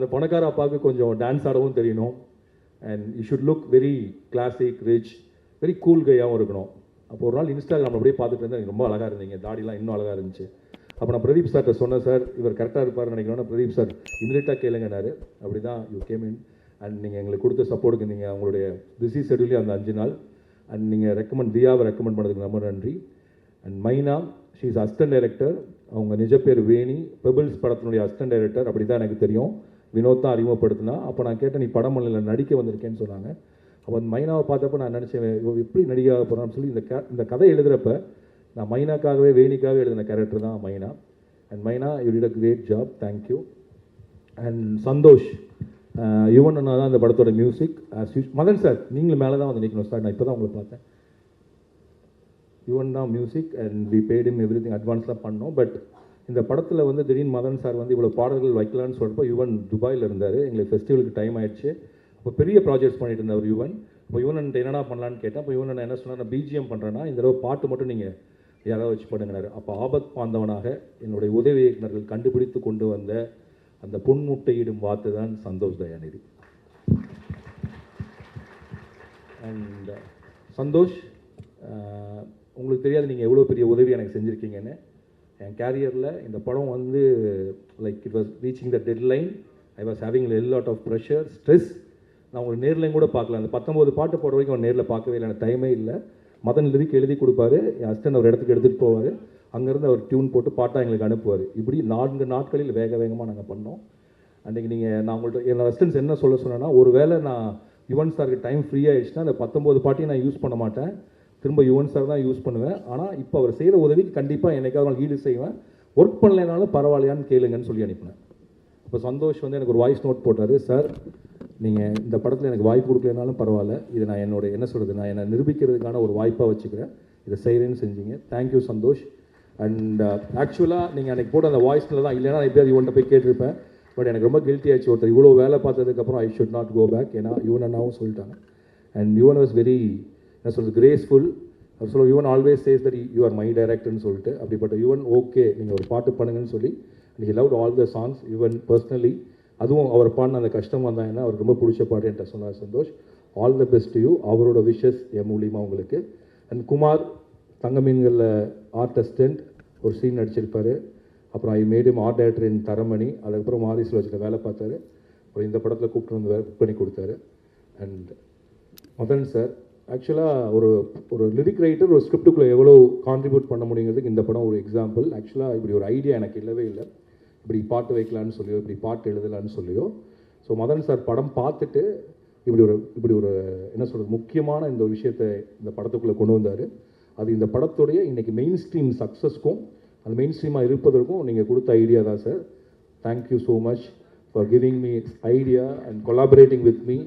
அந்த பணக்கார அப்பாவுக்கு கொஞ்சம் டான்ஸ் ஆடவும் தெரியணும். And you should look very classic, rich, very cool கையாகவும் இருக்கணும். அப்போ ஒரு நாள் இன்ஸ்டாகிராமில் அப்படியே பார்த்துட்டு இருந்தேன், ரொம்ப அழகாக இருந்தீங்க, தாடிலாம் இன்னும் அழகாக இருந்துச்சு. அப்போ நான் பிரதீப் சார்கிட்ட சொன்னேன், சார் இவர் கரெக்டாக இருப்பார்னு நினைக்கிறோன்னா பிரதீப் சார் இமீடியட்டாக கேளுங்கன்னாரு. அப்படி தான் யூ கேம் இன் அண்ட் நீங்கள் எங்களுக்கு கொடுத்த சப்போர்ட்டுக்கு நீங்கள் உங்களுடைய பிஸி ஷெடியூலே அந்த 5 நாள் அண்ட் நீங்கள் தியாவை ரெக்கமெண்ட் பண்ணதுக்கு ரொம்ப நன்றி. அண்ட் மைனா, ஷீ இஸ் அசிஸ்டன்ட் டைரக்டர். அவங்க நிஜ பேர் வேணி, பெபிள்ஸ் படத்தினுடைய அசிஸ்டன்ட் டைரக்டர். அப்படி தான் எனக்கு தெரியும். வினோத் தான் அறிமுகப்படுத்தினா. அப்போ நான் கேட்டேன், நீ படம் பண்ணல நடிக்க வந்திருக்கேன்னு சொன்னாங்க. அப்போ அந்த மைனாவை பார்த்தப்ப நான் நினச்சேன், எப்படி நடிகாக போகிறான்னு சொல்லி இந்த கதை எழுதுகிறப்ப நான் மைனாக்காகவே வேணிக்காகவே எழுதின கேரக்டர் தான் Myna. And Myna, you did a great job, thank you. And Santhosh, Yuvan அண்ணா தான் இந்த படத்தோட மியூசிக். மதன் சார் நீங்களும் மேலே தான் வந்து நிற்கணும் சார், நான் இப்போ தான் உங்களை பார்த்தேன். யுவன் தான் music and we paid him everything, அட்வான்ஸ்லாம் பண்ணோம். பட் இந்த படத்தில் வந்து திடீர்னு மதன் சார் வந்து இவ்வளோ பாடல்கள் வைக்கலான்னு சொல்கிறப்போ யுவன் துபாயில் இருந்தார். எங்களுக்கு ஃபெஸ்டிவலுக்கு டைம் ஆயிடுச்சு. இப்போ பெரிய ப்ராஜெக்ட்ஸ் பண்ணிட்டு இருந்தவர் யுவன். இப்போ யுவன் என்னடா பண்ணலான்னு கேட்டேன். இப்போ யுவன் என்ன சொன்னால், நான் பிஜிஎம் பண்ணுறேன்னா இந்த தடவை பாட்டு மட்டும் நீங்கள் யாராவது வச்சு பண்ணுங்கிறாரு. அப்போ ஆபத் பாந்தவனாக என்னுடைய உதவி இயக்குநர்கள் கண்டுபிடித்து கொண்டு வந்த அந்த பொன்முட்டையிடும் வார்த்தை தான் சந்தோஷ் தயாநிதி. அண்ட் சந்தோஷ், உங்களுக்கு தெரியாது நீங்கள் எவ்வளோ பெரிய உதவி எனக்கு செஞ்சுருக்கீங்கன்னு. என் கேரியரில் இந்த படம் வந்து like it was reaching the deadline. I was having a lot of pressure, stress. நான் உங்களுக்கு நேர்லையும் கூட பார்க்கல. அந்த 19 பாட்டு போடுற வரைக்கும் அவன் நேரில் பார்க்கவே இல்லை, எனக்கு டைமே இல்லை. மதன் லிரிக் எழுதி கொடுப்பாரு, என் அசிஸ்டன்ட் ஒரு இடத்துக்கு எடுத்துகிட்டு போவார். அங்கேருந்து அவர் டியூன் போட்டு பாட்டாக எங்களுக்கு அனுப்புவார். இப்படி 4 நாட்களில் வேகமாக நாங்கள் பண்ணோம். அன்றைக்கி நான் உங்கள்கிட்ட என்னோட அசிஸ்டன்ஸ் என்ன சொல்ல சொன்னேன்னா, ஒரு வேளை நான் யுவன் சாருக்கு டைம் ஃப்ரீ ஆகிடுச்சுன்னா அந்த 19 பாட்டையும் நான் யூஸ் பண்ண மாட்டேன், திரும்ப யுவன் சார் தான் யூஸ் பண்ணுவேன். ஆனால் இப்போ அவர் செய்கிற உதவிக்கு கண்டிப்பாக என்னைக்காவது நான் ஈடு செய்வேன், ஒர்க் பண்ணலைனாலும் பரவாயில்லையான்னு கேளுங்கன்னு சொல்லி அனுப்பினேன். இப்போ சந்தோஷ் வந்து எனக்கு ஒரு வாய்ஸ் நோட் போட்டார், சார் நீங்கள் இந்த படத்தில் எனக்கு வாய்ப்பு கொடுக்கலனாலும் பரவாயில்ல, இது நான் நான் என்னை நிரூபிக்கிறதுக்கான ஒரு வாய்ப்பாக வச்சுக்கிறேன், இதை செய்கிறேன்னு செஞ்சீங்க. தேங்க்யூ சந்தோஷ். அண்ட் ஆக்சுவலாக நீங்கள் அன்றைக்கி போட்ட அந்த வாய்ஸில் தான், இல்லைனா நான் எப்படியாவது இவன்கிட்ட போய் கேட்டிருப்பேன். பட் எனக்கு ரொம்ப கில்ட்டி ஆச்சு, ஒருத்தர் இவ்வளோ வேலை பார்த்ததுக்கப்புறம் I should not go back, ஏன்னா யுவன் அண்ணாவும் சொல்லிட்டாங்க. அண்ட் யுவன் வாஸ் வெரி என்ன சொல்கிறது கிரேஸ்ஃபுல். அவர் சொல்ல Yuvan always says that you are my டைரக்டர்னு சொல்லிட்டு, அப்படிப்பட்ட யுவன் ஓகே நீங்கள் ஒரு பாட்டு பண்ணுங்கன்னு சொல்லி he loved all the songs. Yuvan personally அதுவும் அவர் பாடின அந்த கஷ்டம் வந்தாங்கன்னா அவருக்கு ரொம்ப பிடிச்ச பாட்டு என்கிட்ட சொன்னார் Santhosh. All the best you. அவரோட விஷஸ் என் மூலியமாக உங்களுக்கு. அண்ட் குமார், தங்க மீன்களில் ஆர்ட் அசிஸ்டன்ட், ஒரு சீன் நடிச்சிருப்பார். அப்புறம் I made him art director in Taramani. அதுக்கப்புறம் மாரிஸில் வச்சுக்க வேலை பார்த்தாரு. அப்புறம் இந்த படத்தில் கூப்பிட்டு வந்து புக் பண்ணி கொடுத்தாரு. அண்ட் மதன் சார், ஆக்சுவலாக ஒரு லிரிக் ரைட்டர் ஒரு ஸ்கிரிப்டுக்குள்ளே எவ்வளோ கான்ட்ரிபியூட் பண்ண முடியுங்கிறதுக்கு இந்த படம் ஒரு எக்ஸாம்பிள். ஆக்சுவலாக இப்படி ஒரு ஐடியா எனக்கு இல்லவே இல்லை, இப்படி பாட்டு வைக்கலான்னு சொல்லியோ இப்படி பாட்டு எழுதலான்னு சொல்லியோ. ஸோ மதன் சார் படம் பார்த்துட்டு இப்படி ஒரு என்ன சொல்கிறது முக்கியமான இந்த ஒரு விஷயத்தை இந்த படத்துக்குள்ளே கொண்டு வந்தார். அது இந்த படத்துடைய இன்றைக்கி மெயின் ஸ்ட்ரீம் சக்ஸஸ்க்கும் அந்த மெயின் ஸ்ட்ரீமாக இருப்பதற்கும் நீங்கள் கொடுத்த ஐடியா தான் sir. Thank you so much for giving me idea and collaborating with me.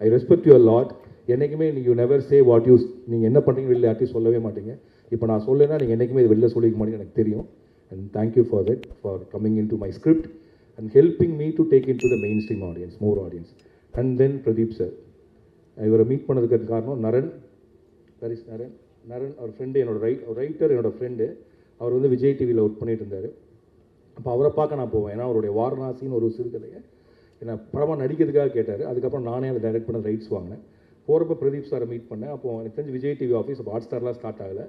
I respect your lot. என்றைக்குமே you never say what use, நீங்கள் என்ன பண்ணுறீங்க வெளில யார்ட்டையும் சொல்லவே மாட்டீங்க. இப்போ நான் சொல்லேன்னா நீங்கள் என்றைக்குமே இது வெளில சொல்லிக்க மாட்டீங்க, எனக்கு தெரியும். And thank you for that, for coming into my script and helping me to take into the mainstream audience, more audience. And then Pradeep sir, இவரை மீட் பண்ணதுக்கு காரணம் நரன். Where is Naran? நரன் அவர் ஃப்ரெண்டு, என்னோட ரைட்டர், என்னோட ஃப்ரெண்டு. அவர் வந்து விஜய் டிவியில் work பண்ணிட்டு இருந்தார். அப்போ அவரை பார்க்க நான் போவேன், ஏன்னா அவருடைய வாரணாசின்னு ஒரு சிறுகதையை என்னை படமாக நடிக்கிறதுக்காக கேட்டார். அதுக்கப்புறம் நானே அதை டைரக்ட் பண்ண ரைட்ஸ் வாங்கினேன். போகிறப்ப பிரதீப் சாரை மீட் பண்ணேன். அப்போ எனக்கு தெரிஞ்சு விஜய் டிவி ஆஃபீஸ் அப்போ ஹாட் ஸ்டார்லாம் ஸ்டார்ட் ஆகலை.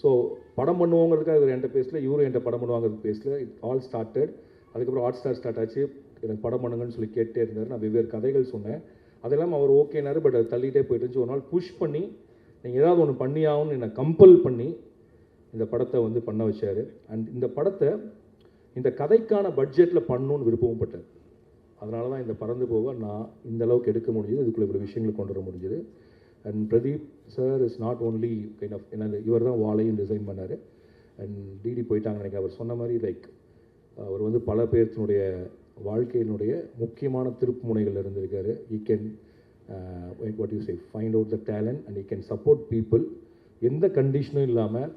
ஸோ படம் பண்ணுவோங்கிறதுக்காக இவர் என்கிட்ட பேசல, இவரும் என்கிட்ட படம் பண்ணுவாங்கிறது பேசல. It all started. அதுக்கப்புறம் ஹாட் ஸ்டார் ஸ்டார்ட் ஆச்சு. எனக்கு படம் பண்ணுங்கன்னு சொல்லி கேட்டே இருந்தார். நான் வெவ்வேறு கதைகள் சொன்னேன், அதெல்லாம் அவர் ஓகேனாரு. பட் அது தள்ளிகிட்டே போயிட்டு இருந்துச்சு. ஒரு நாள் புஷ் பண்ணி நீங்கள் ஏதாவது ஒன்று பண்ணியாகும்னு என்னை கம்பல் பண்ணி இந்த படத்தை வந்து பண்ண வச்சார். அண்ட் இந்த படத்தை இந்த கதைக்கான பட்ஜெட்டில் பண்ணணுன்னு விருப்பமும் பட்டார். அதனால தான் இந்த பறந்து போக நான் இந்த அளவுக்கு எடுக்க முடியுது, இதுக்குள்ளே இவ்வளோ விஷயங்களை கொண்டு வர முடிஞ்சுது. And Pradeep sir is not only kind of என்ன, இவர் தான் வாழையும் டிசைன் பண்ணார். அண்ட் டிடி போயிட்டாங்க எனக்கு. அவர் சொன்ன மாதிரி லைக் அவர் வந்து பல பேர்த்தினுடைய வாழ்க்கையினுடைய முக்கியமான திருப்பு முனைகள் இருந்திருக்காரு. ஈ can what you say find out the talent and he can support people. எந்த கண்டிஷனும் இல்லாமல்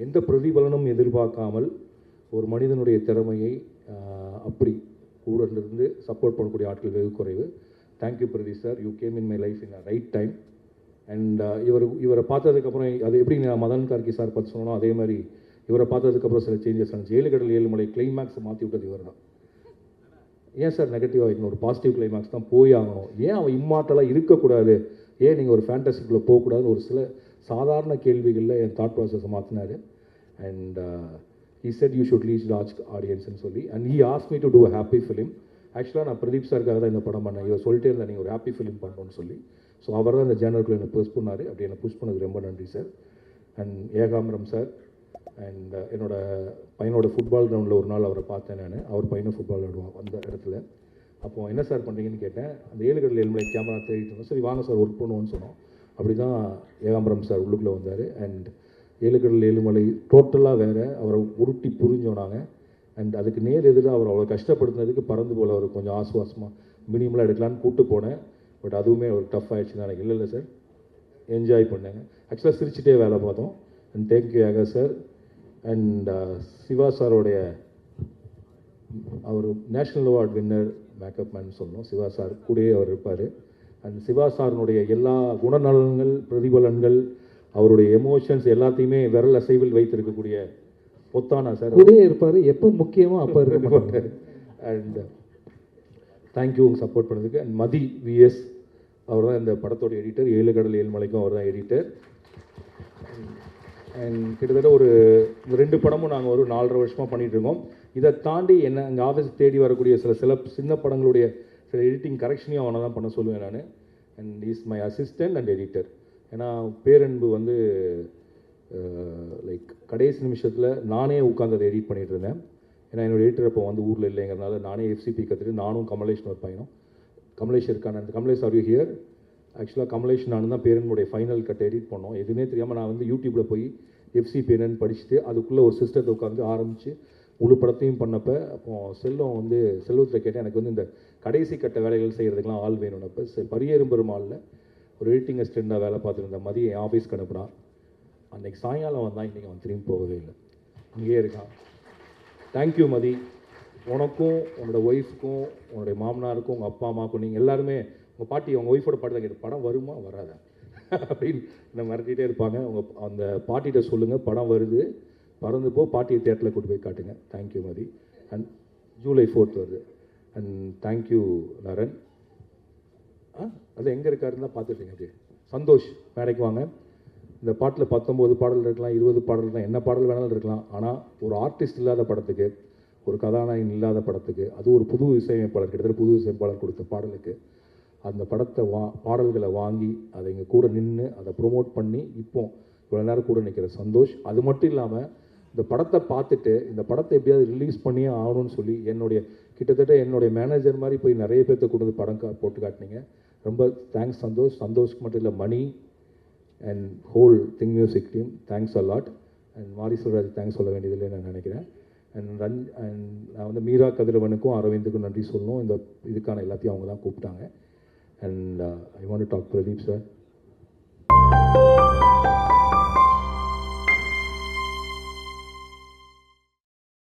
எந்த பிரதிபலனும் எதிர்பார்க்காமல் ஒரு மனிதனுடைய திறமையை அப்படி கூட இருந்து சப்போர்ட் பண்ணக்கூடிய ஆட்கள் வெகு குறைவு. Thank you Pradeep sir, you came in my life in a right time. And இவரை பார்த்ததுக்கப்புறம் அது எப்படி நான் மதன் கார்கி சார் பார்த்து சொன்னோம், அதே மாதிரி இவரை பார்த்ததுக்கப்புறம் சில சேஞ்சஸ் ஆனிச்சு. 7 கடல் 7 மலை கிளைமேக்ஸை மாற்றி விட்டது இவர் தான். ஏன் சார் நெகட்டிவாக வைக்கணும், ஒரு பாசிட்டிவ் கிளைமாக்ஸ் தான் போய் ஆகணும், ஏன் அவன் இம்மார்ட்டலாக இருக்கக்கூடாது, ஏன் நீங்கள் ஒரு ஃபேண்டசிக்குள்ளே போகக்கூடாதுன்னு ஒரு சில சாதாரண கேள்விகளில் என் தாட் ப்ராசஸை மாற்றினார். And he said you should reach large audience ன்னு சொல்லி, and he asked me to do a happy film. ஆக்சுவலாக நான் பிரதீப் சாருக்காக தான் இந்த படம் பண்ணேன். இவர் சொல்லிட்டே இருந்தால் நீங்கள் ஒரு ஹாப்பி ஃபிலிம் பண்ணணும்னு சொல்லி. ஸோ அவர் தான் இந்த ஜேனருக்குள்ள என்னை புஷ் பண்ணார். அப்படி என்னை புஷ் பண்ணதுக்கு ரொம்ப நன்றி sir. And Ekambaram sir, and என்னோட பையனோட ஃபுட்பால் கிரவுண்டில் ஒரு நாள் அவரை பார்த்தேன் நான். அவர் பையனும் ஃபுட்பால் விளையாடுவான் அந்த இடத்துல. அப்போது என்ன சார் பண்ணுறீங்கன்னு கேட்டேன். அந்த 7 கடல் 7 மலை கேமரா தேடிட்டு இருந்தோம். சரி வாங்க சார் ஒர்க் பண்ணுவோன்னு சொன்னோம். அப்படி தான் ஏகாம்பரம் சார் உள்ளுக்குள்ளே வந்தார். அண்ட் 7 கடல் 7 மலை டோட்டலாக வேறு, அவரை உருட்டி புரிஞ்சோம் நாங்கள். அண்ட் அதுக்கு நேர் எதிராக அவர் அவ்வளோ கஷ்டப்படுத்துனதுக்கு பறந்து போல் அவர் கொஞ்சம் ஆசுவாசமாக மினிமலாக எடுக்கலான்னு கூப்பிட்டு போனேன். பட் அதுவுமே ஒரு டஃப் ஆகிடுச்சு தான் எனக்கு. இல்லை சார் என்ஜாய் பண்ணேங்க. ஆக்சுவலாக சிரிச்சிட்டே வேலை பார்த்தோம். And thank you Yaga sir. And Siva சாரோடைய அவர் national award winner makeup man சொல்லணும். சிவா சார் கூடயே அவர் இருப்பார். அண்ட் சிவா சாரினுடைய எல்லா குணநலன்கள் பிரதிபலன்கள் அவருடைய எமோஷன்ஸ் எல்லாத்தையுமே விரல் அசைவில் வைத்திருக்கக்கூடிய பொத்தானா சார் கூடயே இருப்பார். எப்போ முக்கியமோ அப்போ இருக்க. அண்ட் தேங்க்யூ சப்போர்ட் பண்ணதுக்கு. அண்ட் மதி விஎஸ் அவர் தான் இந்த படத்தோட எடிட்டர். 7 கடல் 7 மலைக்கும் அவர் தான் எடிட்டர். அண்ட் கிட்டத்தட்ட ஒரு 2 படமும் நாங்கள் ஒரு 4.5 வருஷமாக பண்ணிகிட்ருக்கோம். இதை தாண்டி என்ன எங்கள் ஆஃபீஸ் தேடி வரக்கூடிய சில சின்ன படங்களுடைய சில எடிட்டிங் கரெக்ஷனையும் அவனை தான் பண்ண சொல்லுவேன் நான். And is my assistant and editor. ஏன்னா பேரன்பு வந்து லைக் கடைசி நிமிஷத்தில் நானே உட்காந்து அதை எடிட் பண்ணிகிட்டு இருந்தேன். ஏன்னா என்னோடய எடிட்டர் இப்போ வந்து ஊரில் இல்லைங்கிறனால நானே எஃப்சிபி கற்றுட்டு நானும் கமலேஷ்னு ஒரு பையனும். கமலேஷ் இருக்கான அந்த கமலேஷ் ஆர் யூ ஹியர். ஆக்சுவலாக கமலேஷ் நான் தான் பேரனுடைய ஃபைனல் கட் எடிட் பண்ணோம். எதுவுமே தெரியாமல் நான் வந்து யூடியூப்பில் போய் எஃப்சிபி என்னன்னு படிச்சுட்டு அதுக்குள்ளே ஒரு சிஸ்டத்தை உட்காந்து ஆரம்பித்து முழு படத்தையும் பண்ணப்போ அப்போது செல்வத்தில் கேட்டேன் எனக்கு வந்து இந்த கடைசி கட்ட வேலைகள் செய்கிறதுக்கெலாம் ஆள் வேணும்னப்போ பரியேறும் பெருமாளில் ஒரு எடிட்டிங் அசிஸ்டண்ட்டாக வேலை பார்த்துருந்த மதியம் என் ஆஃபீஸ்க்கு அனுப்புனான். அன்றைக்கி சாயங்காலம் வந்தால் இன்றைக்கி அவன் திரும்பி போகவே இல்லை, இங்கேயே இருக்கான். தேங்க்யூ மதி. உனக்கும் உன்னோட ஒய்ஃப்க்கும் உன்னுடைய மாமனாருக்கும் உங்கள் அப்பா அம்மாவுக்கும் நீங்கள் எல்லாருமே உங்கள் பாட்டி உங்கள் ஒய்ஃபோட பாட்டு தான் கேட்டு படம் வருமா வராதா அப்படின்னு என்ன மிரட்டிகிட்டே இருப்பாங்க. அந்த பாட்டிகிட்ட சொல்லுங்கள் படம் வருது, பறந்து போ, பாட்டியை தேட்டரில் கூட்டு போய் காட்டுங்க. Thank you Mathi. And July 4th வருது. And thank you Naran. அது எங்கே இருக்காருன்னு தான் பார்த்துட்டீங்க. அது சந்தோஷ் மேடைக்கு வாங்க. இந்த பாட்டில் 19 பாடல் இருக்கலாம், 20 பாடல் தான், என்ன பாடல் வேணாலும் இருக்கலாம். ஆனால் ஒரு ஆர்டிஸ்ட் இல்லாத படத்துக்கு, ஒரு கதாநாயகன் இல்லாத படத்துக்கு, அது ஒரு புது இசையமைப்பாளர் கிட்டத்தட்ட புது இசையமைப்பாளர் கொடுத்த பாடலுக்கு அந்த படத்தை பாடல்களை வாங்கி அதை இங்கே கூட நின்று அதை ப்ரொமோட் பண்ணி இப்போ இவ்வளோ நேரம் கூட நிற்கிற சந்தோஷ். அது மட்டும் இல்லாமல் இந்த படத்தை பார்த்துட்டு இந்த படத்தை எப்படியாவது ரிலீஸ் பண்ணியே ஆகணும்னு சொல்லி கிட்டத்தட்ட என்னுடைய மேனேஜர் மாதிரி போய் நிறைய பேர்த்த கொண்டு வந்து படம் போட்டு காட்டினீங்க. ரொம்ப தேங்க்ஸ் சந்தோஷ். சந்தோஷ்க்கு மட்டும் இல்லை, Mani and whole thing music team thanks a lot. And Mari Selvaraj thanks சொல்ல வேண்டியதில்லை நான் நினைக்கிறேன். அண்ட் நான் வந்து மீரா கதிரவனுக்கும் அரவிந்துக்கும் நன்றி சொல்லணும். இதுக்கான எல்லாத்தையும் அவங்க தான் கூப்பிட்டாங்க. And I want to talk Pradeep sir.